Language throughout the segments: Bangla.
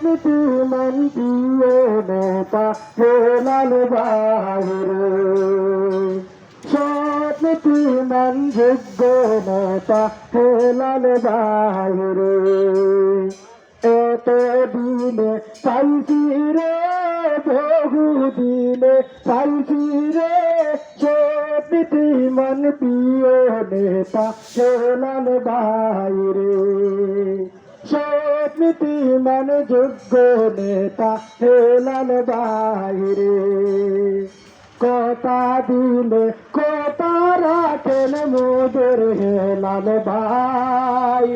নীতিমান প্রিয় নেতা হেলাল বাইরে, সৎ নীতিমান যোগ্য নেতা হেলাল বাইরে। এত দিনে পাইছি রে, বহু দিনে পাইছি রে, সৎ নীতিমান প্রিয় নেতা হেলাল বাইরে, সৎ নীতিমান যোগ্য নেতা হেলাল বাইরে। কথা দিলে কথা রাখেন মোদের হেলাল ভাই,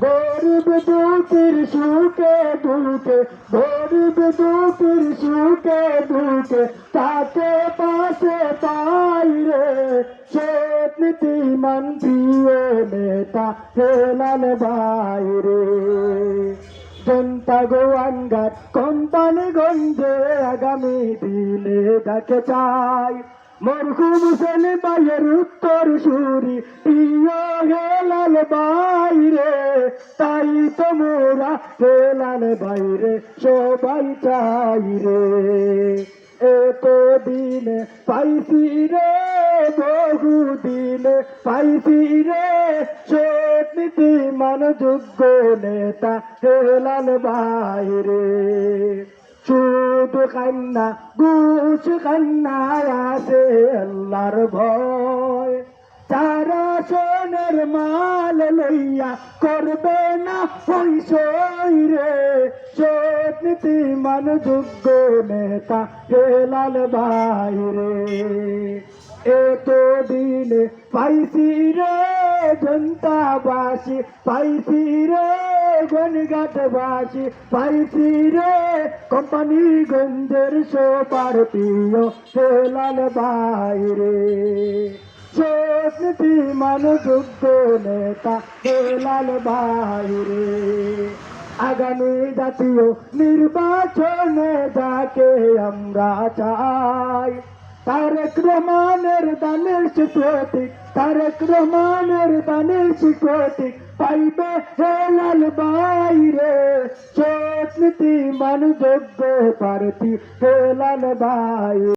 গরিব দুঃখীর সুখে দুঃখে, গরিব দুঃখীর সুখে দুঃখে তাকে পাশে পাই রে, সৎ নীতিমান প্রিয় নেতা হেলাল বাইরে। জনতা গোয়াঙ্গার কোম্পানিগঞ্জে আগামী দিনে দেখে চাই, মরহুম হোসেন ভাইয়ের উত্তর সুরি প্রিয় হেলাল বাইরে, তাই তো মোরা হেলাল বাইরে সবাই চাই রে। এত দিনে পাইছি রে, বহু দিনে পাইছি রে, সৎ নীতিমান যোগ্য নেতা হেলাল বাইরে। সুদ খান্না ঘুষ খান্না আছে আল্লাহর ভয়, তারা সোনের মাল লইয়া করবে না হইসই রে, সৎ নীতিমান যোগ্য নেতা হেলাল বাইরে। এত দিনে পাইছি রে জনতাবাসী, পাইছি রে গণঘাটবাসী, পাইছি রে কোম্পানিগঞ্জের সবার প্রিয় হেলাল বাইরে, সৎ নীতিমান যোগ্য নেতা হেলাল বাইরে। আগামী জাতীয় নির্বাচনে যাকে আমরা চাই, তারেক রহমানের দানের প্রতীক, তারেক রহমানের দানের প্রতীক পাইবে হেলাল বাইরে, সৎ নীতিমান যোগ্য প্রার্থী হেলাল বাইরে।